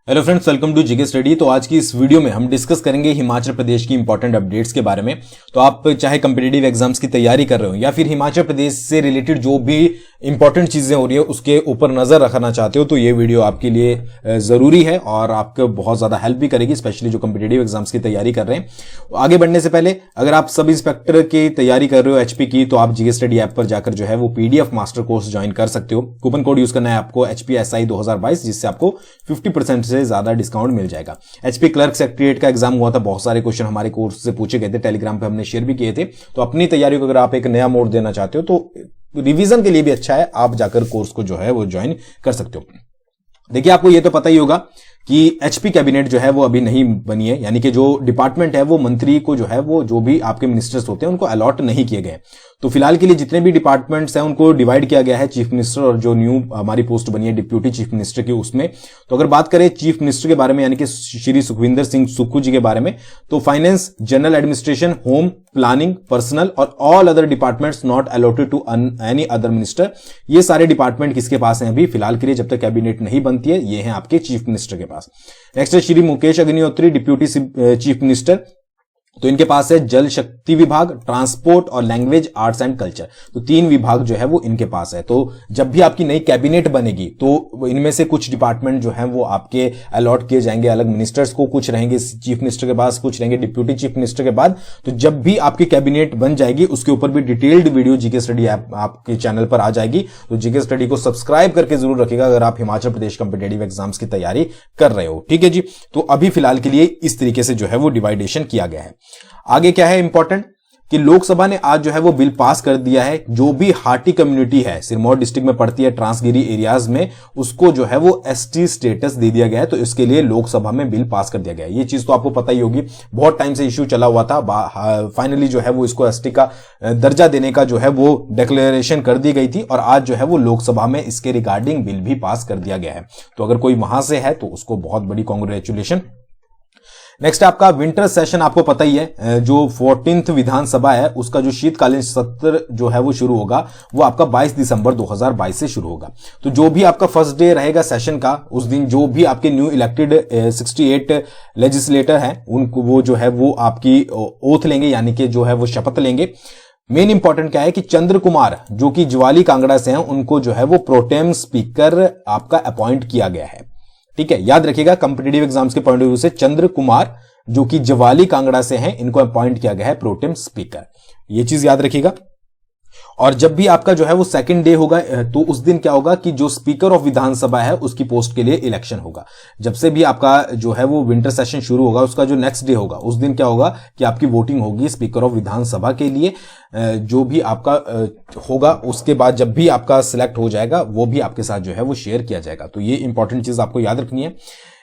Hello friends, welcome to GK study. तो आज की इस वीडियो में हम डिस्कस करेंगे हिमाचल प्रदेश की इंपॉर्टेंट अपडेट्स के बारे में। तो आप चाहे कंपिटिटिव एग्जाम्स की तैयारी कर रहे हो या फिर हिमाचल प्रदेश से रिलेटेड जो भी इंपॉर्टेंट चीजें हो रही है उसके ऊपर नजर रखना चाहते हो तो ये वीडियो आपके लिए जरूरी है और आपको बहुत ज्यादा हेल्प भी करेगी, स्पेशली जो कंपिटिटिव एग्जाम्स की तैयारी कर रहे हैं। आगे बढ़ने से पहले अगर आप सब इंस्पेक्टर की तैयारी कर रहे हो एचपी की, तो आप जीके स्टडी ऐप पर जाकर जो है वो पीडीएफ मास्टर कोर्स ज्वाइन कर सकते हो। कूपन कोड यूज करना है आपको HPSI 2022, जिससे आपको 50% से ज्यादा डिस्काउंट मिल जाएगा। एचपी क्लर्क सेक्रेटरीट का एग्जाम हुआ था, बहुत सारे क्वेश्चन हमारे कोर्स से पूछे गए थे, टेलीग्राम पे हमने शेयर भी किए थे। तो अपनी तैयारी को अगर आप एक नया मोड देना चाहते हो तो रिवीजन के लिए भी अच्छा है, आप जाकर कोर्स को जो है वो ज्वाइन कर सकते हो। देखिए, आपको ये तो पता ही होगा कि एचपी कैबिनेट जो है वो अभी नहीं बनी है, यानी कि जो डिपार्टमेंट है वो मंत्री को जो है वो जो भी आपके मिनिस्टर्स होते हैं उनको अलॉट नहीं किए गए। तो फिलहाल के लिए जितने भी डिपार्टमेंट्स हैं उनको डिवाइड किया गया है, चीफ मिनिस्टर और जो न्यू हमारी पोस्ट बनी है डिप्यूटी चीफ मिनिस्टर की, उसमें। तो अगर बात करें चीफ मिनिस्टर के बारे में, यानी कि श्री सुखविंदर सिंह सुक्खू जी के बारे में, तो finance, general administration, home, planning, personnel और all other departments not allotted to any other minister, ये सारे डिपार्टमेंट किसके पास हैं अभी फिलहाल के लिए, जब तक कैबिनेट नहीं बनती है, ये हैं आपके चीफ मिनिस्टर के पास। नेक्स्ट है Shri Mukesh Agnihotri, deputy chief minister. तो इनके पास है जल शक्ति विभाग, ट्रांसपोर्ट और लैंग्वेज, आर्ट्स एंड कल्चर। तो 3 विभाग जो है वो इनके पास है। तो जब भी आपकी नई कैबिनेट बनेगी तो इनमें से कुछ डिपार्टमेंट जो है वो आपके अलॉट किए जाएंगे अलग मिनिस्टर्स को, कुछ रहेंगे चीफ मिनिस्टर के पास, कुछ रहेंगे डिप्यूटी चीफ मिनिस्टर के बाद। तो जब भी आपकी कैबिनेट बन जाएगी उसके ऊपर भी detailed video GK study app आपके चैनल पर आ जाएगी। तो जीके स्टडी को सब्सक्राइब करके जरूर रखिएगा अगर आप हिमाचल प्रदेश कंपिटिटिव एग्जाम्स की तैयारी कर रहे हो। ठीक है जी। तो अभी फिलहाल के लिए इस तरीके से जो है वो डिवाइडेशन किया गया है। आगे क्या है इंपॉर्टेंट कि लोकसभा ने आज जो है वो बिल पास कर दिया है, जो भी हाटी कम्युनिटी है, सिरमौर डिस्ट्रिक्ट में पड़ती है, ट्रांसगिरी एरियाज में, उसको जो है वो एसटी स्टेटस दे दिया गया है। तो इसके लिए लोकसभा में बिल पास कर दिया गया है। ये चीज तो आपको पता ही होगी, बहुत टाइम से इश्यू चला हुआ था। फाइनली जो है वो इसको एसटी का दर्जा देने का जो है वो डिक्लेरेशन कर दी गई थी और आज जो है वो लोकसभा में इसके रिगार्डिंग बिल भी पास कर दिया गया है। तो अगर कोई वहां से है तो उसको बहुत बड़ी कांग्रेचुलेशन। नेक्स्ट आपका विंटर सेशन, आपको पता ही है जो 14th विधानसभा है उसका जो शीतकालीन सत्र जो है वो शुरू होगा वो आपका 22 दिसंबर 2022 से शुरू होगा। तो जो भी आपका फर्स्ट डे रहेगा सेशन का, उस दिन जो भी आपके न्यू इलेक्टेड 68 लेजिस्लेटर हैं उनको वो जो है वो आपकी ओथ लेंगे, यानी कि जो है वो शपथ लेंगे। मेन इंपॉर्टेंट क्या है कि चंद्र कुमार जो कि ज्वाली कांगड़ा से हैं उनको जो है वो प्रोटेम स्पीकर आपका अपॉइंट किया गया है। ठीक है, याद रखिएगा कंपिटिटिव एग्जाम्स के पॉइंट ऑफ व्यू से चंद्र कुमार जो कि ज्वाली कांगड़ा से हैं इनको अपॉइंट किया गया है प्रोटेम स्पीकर, ये चीज याद रखिएगा। और जब भी आपका जो है वो सेकंड डे होगा तो उस दिन क्या होगा कि जो स्पीकर ऑफ विधानसभा है उसकी पोस्ट के लिए इलेक्शन होगा। जब से भी आपका जो है वो विंटर सेशन शुरू होगा उसका जो नेक्स्ट डे होगा उस दिन क्या होगा कि आपकी वोटिंग होगी स्पीकर ऑफ विधानसभा के लिए। जो भी आपका होगा उसके बाद जब भी आपका सिलेक्ट हो जाएगा वो भी आपके साथ जो है वो शेयर किया जाएगा। तो ये इंपॉर्टेंट चीज आपको याद रखनी है।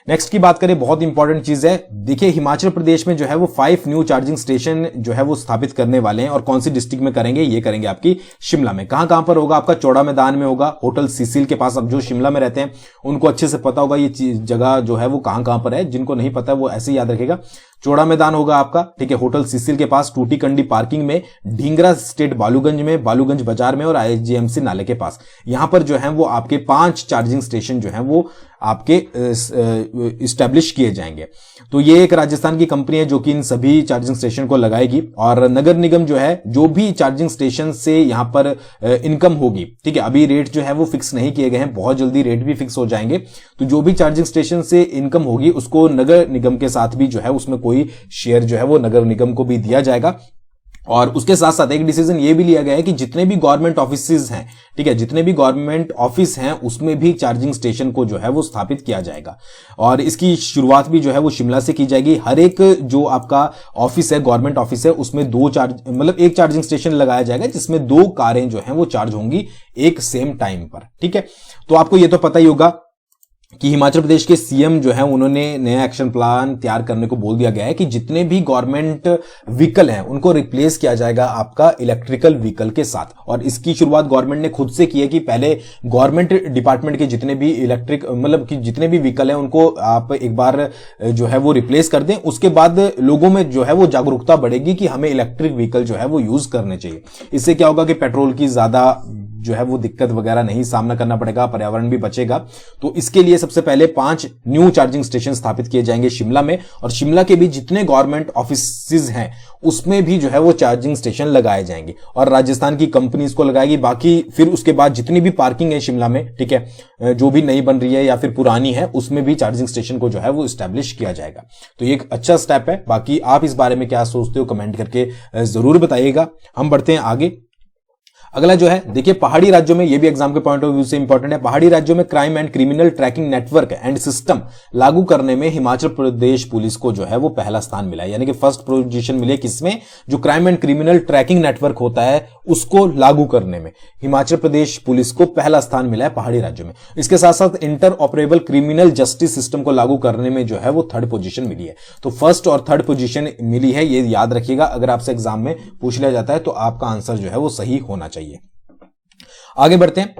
नेक्स्ट की बात करें, बहुत इंपॉर्टेंट चीज है। देखिए, हिमाचल प्रदेश में जो है वो 5 न्यू चार्जिंग स्टेशन जो है वो स्थापित करने वाले हैं और कौन सी डिस्ट्रिक्ट में करेंगे, ये करेंगे आपकी शिमला में। कहां पर होगा, आपका चौड़ा मैदान में होगा, होटल सिसिल के पास। अब जो शिमला में रहते हैं उनको अच्छे से पता होगा ये जगह जो है वो कहां पर है, जिनको नहीं पता वो ऐसे ही याद रखेगा। चौड़ा मैदान होगा आपका, ठीक है, होटल सिसिल के पास, टूटी कंडी पार्किंग में, ढींगरा स्टेट बालूगंज में, बालूगंज बाजार में और IGMC नाले के पास। यहां पर जो है वो आपके 5 चार्जिंग स्टेशन जो है वो आपके इस्टेब्लिश किए जाएंगे। तो ये एक राजस्थान की कंपनी है जो कि इन सभी चार्जिंग स्टेशन को लगाएगी और नगर निगम जो है जो भी चार्जिंग स्टेशन से यहां पर इनकम होगी, ठीक है, अभी रेट जो है वो फिक्स नहीं किए गए हैं, बहुत जल्दी रेट भी फिक्स हो जाएंगे। तो जो भी चार्जिंग स्टेशन से इनकम होगी उसको नगर निगम के साथ भी जो है उसमें कोई शेयर जो है वो नगर निगम को भी दिया जाएगा। और उसके साथ साथ एक डिसीजन ये भी लिया गया है कि जितने भी गवर्नमेंट ऑफिसेज हैं, ठीक है, जितने भी गवर्नमेंट ऑफिस हैं उसमें भी चार्जिंग स्टेशन को जो है वो स्थापित किया जाएगा और इसकी शुरुआत भी जो है वो शिमला से की जाएगी। हर एक जो आपका ऑफिस है, गवर्नमेंट ऑफिस है, उसमें एक चार्जिंग स्टेशन लगाया जाएगा जिसमें 2 कारें जो हैं वो चार्ज होंगी एक सेम टाइम पर। ठीक है, तो आपको ये तो पता ही होगा कि हिमाचल प्रदेश के सीएम जो है उन्होंने नया एक्शन प्लान तैयार करने को बोल दिया गया है कि जितने भी गवर्नमेंट व्हीकल हैं उनको रिप्लेस किया जाएगा आपका इलेक्ट्रिकल व्हीकल के साथ। और इसकी शुरुआत गवर्नमेंट ने खुद से की है कि पहले गवर्नमेंट डिपार्टमेंट के जितने भी जितने भी व्हीकल हैं उनको आप एक बार जो है वो रिप्लेस कर दें, उसके बाद लोगों में जो है वो जागरूकता बढ़ेगी कि हमें इलेक्ट्रिक व्हीकल जो है वो यूज करने चाहिए। इससे क्या होगा कि पेट्रोल की ज्यादा जो है वो दिक्कत वगैरह नहीं सामना करना पड़ेगा, पर्यावरण भी बचेगा। तो इसके लिए सबसे पहले 5 न्यू चार्जिंग स्टेशन स्थापित किए जाएंगे शिमला में, और शिमला के भी जितने गवर्नमेंट ऑफिस हैं उसमें भी जो है वो चार्जिंग स्टेशन लगाए जाएंगे, और राजस्थान की कंपनीज को लगाएगी। बाकी फिर उसके बाद जितनी भी पार्किंग है शिमला में, ठीक है, जो भी नई बन रही है या फिर पुरानी है, उसमें भी चार्जिंग स्टेशन को जो है वो एस्टैब्लिश किया जाएगा। तो ये एक अच्छा स्टेप है। बाकी आप इस बारे में क्या सोचते हो कमेंट करके जरूर बताइएगा। हम बढ़ते हैं आगे। अगला जो है देखिए, पहाड़ी राज्यों में, ये भी एग्जाम के पॉइंट ऑफ व्यू से इंपॉर्टेंट है, पहाड़ी राज्यों में crime and criminal tracking network and system लागू करने में हिमाचल प्रदेश पुलिस को जो है वो पहला स्थान मिला है। यानी कि फर्स्ट पोजीशन मिली किसमें, जो crime and criminal tracking network होता है उसको लागू करने में हिमाचल प्रदेश पुलिस को पहला स्थान मिला है पहाड़ी राज्यों में। इसके साथ साथ inter operable criminal justice system को लागू करने में जो है वो 3rd पोजीशन मिली है। तो फर्स्ट और 3rd पोजीशन मिली है, ये याद रखिएगा। अगर आपसे एग्जाम में पूछ लिया जाता है तो आपका आंसर जो है वो सही होना चाहिए। आगे बढ़ते हैं।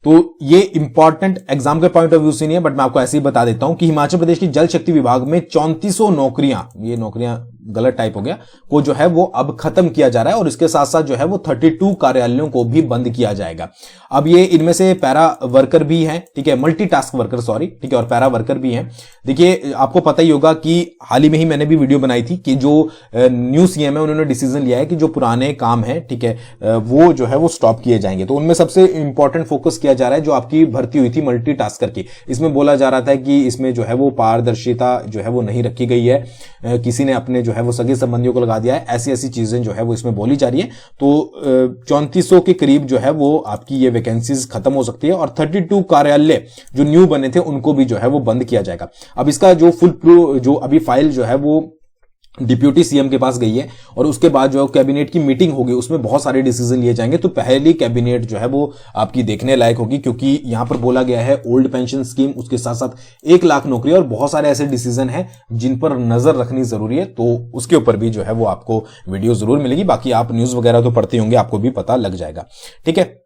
तो ये इंपॉर्टेंट एग्जाम के पॉइंट ऑफ व्यू से नहीं है, बट मैं आपको ऐसे ही बता देता हूं कि हिमाचल प्रदेश की जल शक्ति विभाग में 3400 नौकरियां, ये नौकरियां गलत टाइप हो गया, को जो है वो अब खत्म किया जा रहा है, और इसके साथ साथ जो है वो 32 कार्यालयों को भी बंद किया जाएगा। अब ये इनमें से पैरा वर्कर भी हैं, ठीक है, मल्टीटास्क वर्कर, सॉरी, ठीक है, और पैरा वर्कर भी हैं। देखिए आपको पता ही होगा कि हाल ही में ही मैंने भी वीडियो बनाई थी कि जो न्यू सीएम है उन्होंने डिसीजन लिया है कि जो पुराने काम है, ठीक है, वो जो है वो स्टॉप किए जाएंगे। तो उनमें सबसे इंपॉर्टेंट फोकस किया जा रहा है जो आपकी भर्ती हुई थी मल्टीटास्कर की। इसमें बोला जा रहा था कि इसमें जो है वो पारदर्शिता जो है वो नहीं रखी गई है, किसी ने अपने जो है वो सगे संबंधियों को लगा दिया है, ऐसी ऐसी चीजें जो है वो इसमें बोली जा रही है। तो 3400 के करीब जो है वो आपकी ये वैकेंसीज खत्म हो सकती है, और 32 कार्यालय जो न्यू बने थे उनको भी जो है वो बंद किया जाएगा। अब इसका जो फुल प्रूफ जो अभी फाइल जो है वो डिप्यूटी सीएम के पास गई है, और उसके बाद जो कैबिनेट की मीटिंग होगी उसमें बहुत सारे डिसीजन लिए जाएंगे। तो पहली कैबिनेट जो है वो आपकी देखने लायक होगी, क्योंकि यहां पर बोला गया है ओल्ड पेंशन स्कीम, उसके साथ साथ 1 लाख नौकरी, और बहुत सारे ऐसे डिसीजन हैं जिन पर नजर रखनी जरूरी है। तो उसके ऊपर भी जो है वो आपको वीडियो जरूर मिलेगी। बाकी आप न्यूज वगैरह तो पढ़ते होंगे, आपको भी पता लग जाएगा, ठीक है।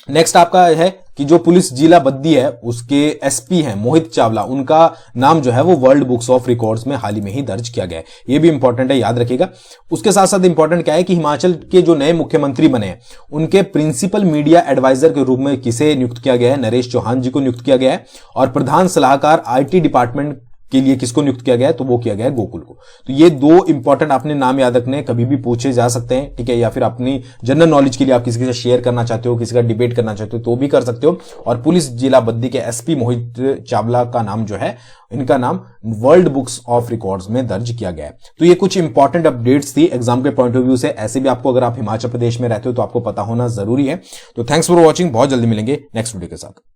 नेक्स्ट आपका है कि जो पुलिस जिला बद्दी है उसके एसपी हैं मोहित चावला, उनका नाम जो है वो वर्ल्ड बुक्स ऑफ रिकॉर्ड्स में हाल ही में ही दर्ज किया गया है। ये भी इंपॉर्टेंट है, याद रखिएगा। उसके साथ साथ इंपॉर्टेंट क्या है कि हिमाचल के जो नए मुख्यमंत्री बने हैं उनके प्रिंसिपल मीडिया एडवाइजर के रूप में किसे नियुक्त किया गया है, नरेश चौहान जी को नियुक्त किया गया है, और प्रधान सलाहकार आईटी डिपार्टमेंट के लिए किसको नियुक्त किया गया है, तो वो किया गया है गोकुल को। तो ये 2 इंपॉर्टेंट आपने नाम याद रखने, कभी भी पूछे जा सकते हैं, ठीक है, या फिर अपनी जनरल नॉलेज के लिए आप किसी के साथ शेयर करना चाहते हो, किसी का डिबेट करना चाहते हो तो भी कर सकते हो। और पुलिस जिला बद्दी के एसपी मोहित चावला का नाम जो है, इनका नाम वर्ल्ड बुक्स ऑफ रिकॉर्ड्स में दर्ज किया गया है। तो ये कुछ इंपॉर्टेंट अपडेट्स थी एग्जाम के पॉइंट ऑफ व्यू से। ऐसे भी आपको, अगर आप हिमाचल प्रदेश में रहते हो तो आपको पता होना जरूरी है। तो थैंक्स फॉर वॉचिंग, बहुत जल्दी मिलेंगे नेक्स्ट वीडियो के साथ।